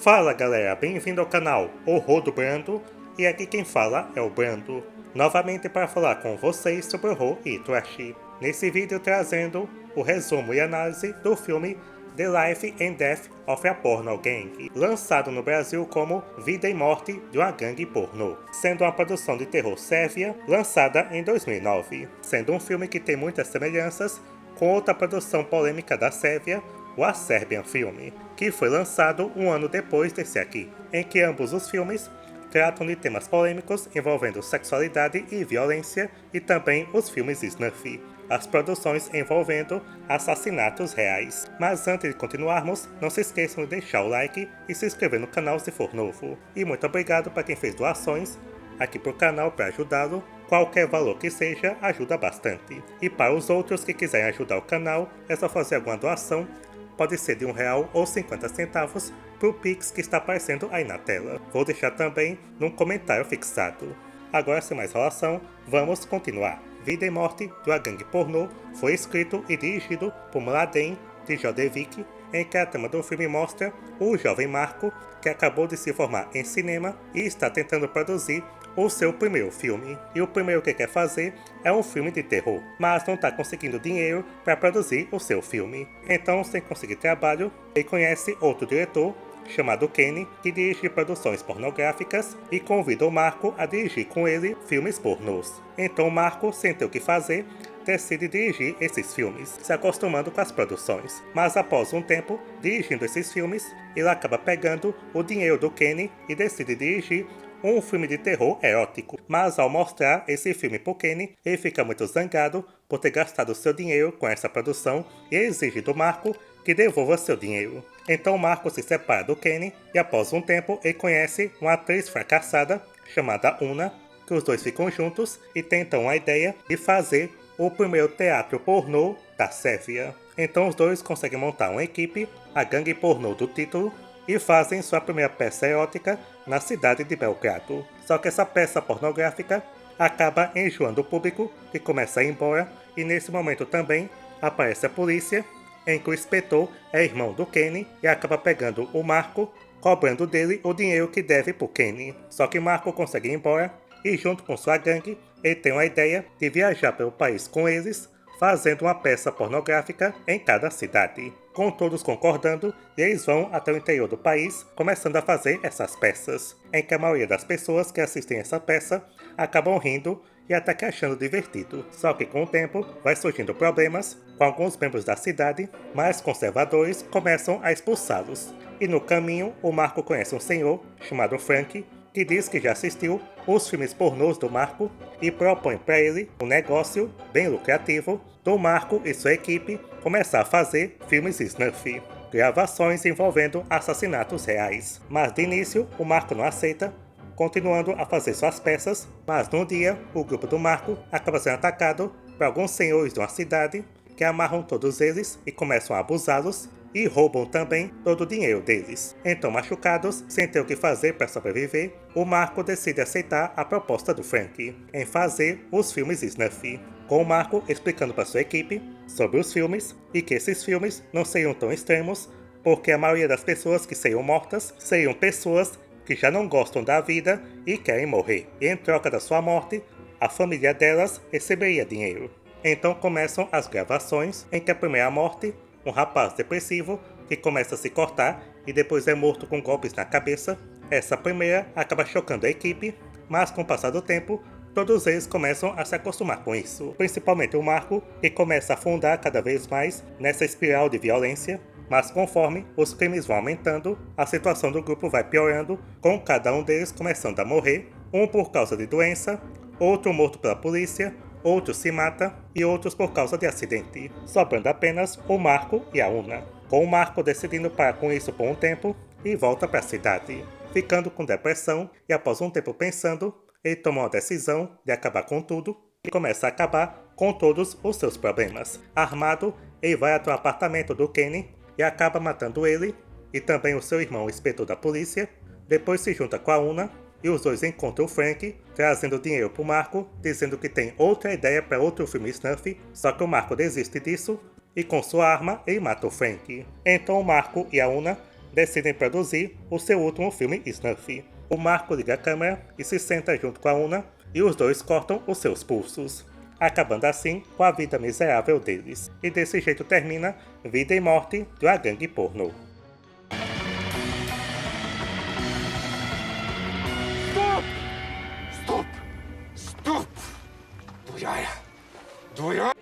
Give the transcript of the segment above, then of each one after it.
Fala galera, bem-vindo ao canal Horror do Brando, e aqui quem fala é o Brando, novamente para falar com vocês sobre horror e trash. Nesse vídeo trazendo o resumo e análise do filme The Life and Death of a Porno Gang, lançado no Brasil como Vida e Morte de uma Gangue Pornô, sendo uma produção de terror sérvia lançada em 2009, sendo um filme que tem muitas semelhanças com outra produção polêmica da Sérvia, o A Serbian Film, que foi lançado um ano depois desse aqui, em que ambos os filmes tratam de temas polêmicos envolvendo sexualidade e violência, e também os filmes snuff, as produções envolvendo assassinatos reais. Mas antes de continuarmos, não se esqueçam de deixar o like e se inscrever no canal se for novo. E muito obrigado para quem fez doações aqui pro canal para ajudá-lo. Qualquer valor que seja ajuda bastante. E para os outros que quiserem ajudar o canal, é só fazer alguma doação. Pode ser de R$1 ou 50 centavos pro Pix que está aparecendo aí na tela. Vou deixar também num comentário fixado. Agora, sem mais enrolação, vamos continuar. Vida e Morte de uma Gangue Pornô foi escrito e dirigido por Mladen Djordjevic, em que a trama do filme mostra o jovem Marko, que acabou de se formar em cinema e está tentando produzir o seu primeiro filme. E o primeiro que quer fazer é um filme de terror, mas não está conseguindo dinheiro para produzir o seu filme. Então, sem conseguir trabalho, ele conhece outro diretor chamado Kenny, que dirige produções pornográficas e convida o Marko a dirigir com ele filmes pornôs. Então Marko, sem ter o que fazer, decide dirigir esses filmes, se acostumando com as produções. Mas após um tempo dirigindo esses filmes, ele acaba pegando o dinheiro do Kenny e decide dirigir um filme de terror erótico. Mas ao mostrar esse filme pro Kenny, ele fica muito zangado por ter gastado seu dinheiro com essa produção e exige do Marko que devolva seu dinheiro. Então Marko se separa do Kenny e após um tempo ele conhece uma atriz fracassada chamada Una, que os dois ficam juntos e tentam a ideia de fazer o primeiro teatro pornô da Sérvia. Então os dois conseguem montar uma equipe, a Gangue Pornô do título, e fazem sua primeira peça erótica na cidade de Belgrado. Só que essa peça pornográfica acaba enjoando o público, que começa a ir embora, e nesse momento também aparece a polícia, em que o inspetor é irmão do Kenny e acaba pegando o Marko, cobrando dele o dinheiro que deve pro Kenny. Só que Marko consegue ir embora e junto com sua gangue, ele tem uma ideia de viajar pelo país com eles, fazendo uma peça pornográfica em cada cidade. Com todos concordando, eles vão até o interior do país, começando a fazer essas peças, em que a maioria das pessoas que assistem essa peça acabam rindo e até que achando divertido. Só que com o tempo, vai surgindo problemas com alguns membros da cidade, mais conservadores começam a expulsá-los. E no caminho, o Marko conhece um senhor chamado Frank, que diz que já assistiu os filmes pornôs do Marko e propõe para ele um negócio bem lucrativo do Marko e sua equipe começar a fazer filmes snuff, gravações envolvendo assassinatos reais. Mas de início, o Marko não aceita, continuando a fazer suas peças, mas num dia, o grupo do Marko acaba sendo atacado por alguns senhores de uma cidade que amarram todos eles e começam a abusá-los e roubam também todo o dinheiro deles. Então, machucados, sem ter o que fazer para sobreviver, o Marko decide aceitar a proposta do Frank em fazer os filmes snuff, com o Marko explicando para sua equipe sobre os filmes e que esses filmes não seriam tão extremos porque a maioria das pessoas que seriam mortas seriam pessoas que já não gostam da vida e querem morrer. E em troca da sua morte, a família delas receberia dinheiro. Então começam as gravações em que a primeira morte, um rapaz depressivo que começa a se cortar e depois é morto com golpes na cabeça. Essa primeira acaba chocando a equipe, mas com o passar do tempo, todos eles começam a se acostumar com isso. Principalmente o Marko, que começa a afundar cada vez mais nessa espiral de violência. Mas conforme os crimes vão aumentando, a situação do grupo vai piorando, com cada um deles começando a morrer, um por causa de doença, outro morto pela polícia, outro se mata e outros por causa de acidente, sobrando apenas o Marko e a Una, com o Marko decidindo parar com isso por um tempo e volta para a cidade, ficando com depressão e após um tempo pensando, ele toma uma decisão de acabar com tudo e começa a acabar com todos os seus problemas. Armado, ele vai até o apartamento do Kenny e acaba matando ele e também o seu irmão, o inspetor da polícia. Depois se junta com a Una e os dois encontram o Frank, trazendo dinheiro pro Marko, dizendo que tem outra ideia para outro filme snuff, só que o Marko desiste disso e com sua arma ele mata o Frank. Então o Marko e a Una decidem produzir o seu último filme Snuff. O Marco liga a câmera e se senta junto com a Una e os dois cortam os seus pulsos, acabando assim com a vida miserável deles. E desse jeito termina Vida e Morte de uma gangue pornô.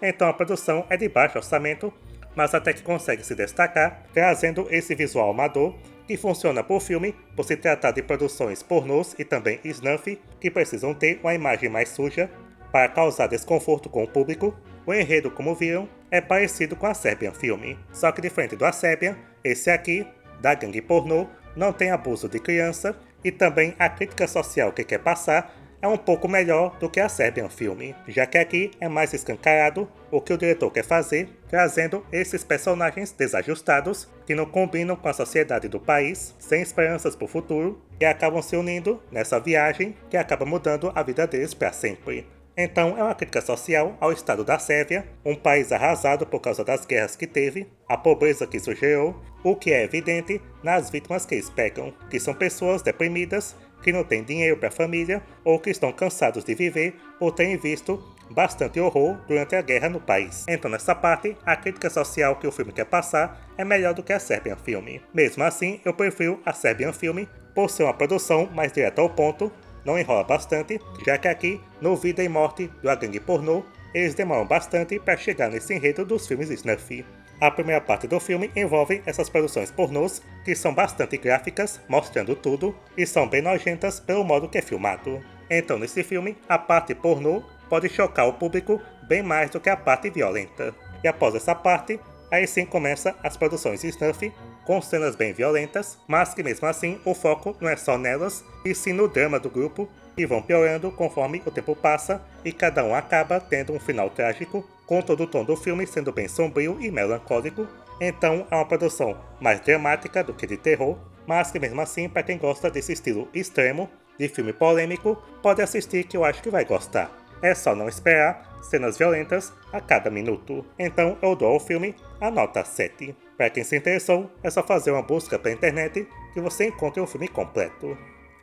Então a produção é de baixo orçamento, mas até que consegue se destacar, trazendo esse visual amador que funciona por filme por se tratar de produções pornôs e também snuff, que precisam ter uma imagem mais suja para causar desconforto com o público. O enredo, como viram, é parecido com a Serbian Film, só que diferente do A Serbian, esse aqui, da gangue pornô, não tem abuso de criança e também a crítica social que quer passar é um pouco melhor do que a Serbian Film, já que aqui é mais escancarado o que o diretor quer fazer, trazendo esses personagens desajustados que não combinam com a sociedade do país, sem esperanças para o futuro, e acabam se unindo nessa viagem que acaba mudando a vida deles para sempre. Então é uma crítica social ao estado da Sérvia, um país arrasado por causa das guerras que teve, a pobreza que isso gerou, o que é evidente nas vítimas que eles pegam, que são pessoas deprimidas, que não têm dinheiro para a família ou que estão cansados de viver ou terem visto bastante horror durante a guerra no país. Então nessa parte, a crítica social que o filme quer passar é melhor do que a Serbian Film. Mesmo assim, eu prefiro a Serbian Film por ser uma produção mais direta ao ponto, não enrola bastante, já que aqui, no Vida e Morte de uma gangue pornô, eles demoram bastante para chegar nesse enredo dos filmes Snuff. A primeira parte do filme envolve essas produções pornôs, que são bastante gráficas, mostrando tudo, e são bem nojentas pelo modo que é filmado. Então nesse filme, a parte pornô pode chocar o público bem mais do que a parte violenta. E após essa parte, aí sim começa as produções Snuff, com cenas bem violentas, mas que mesmo assim o foco não é só nelas, e sim no drama do grupo, que vão piorando conforme o tempo passa, e cada um acaba tendo um final trágico, com todo o tom do filme sendo bem sombrio e melancólico. Então é uma produção mais dramática do que de terror, mas que mesmo assim, para quem gosta desse estilo extremo, de filme polêmico, pode assistir que eu acho que vai gostar. É só não esperar cenas violentas a cada minuto. Então eu dou ao filme a nota 7. Para quem se interessou, é só fazer uma busca pela internet que você encontra o filme completo.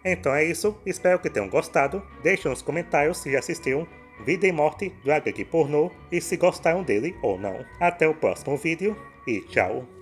Então é isso, espero que tenham gostado. Deixem nos comentários se já assistiram Vida e Morte de uma gangue pornô e se gostaram dele ou não. Até o próximo vídeo e tchau!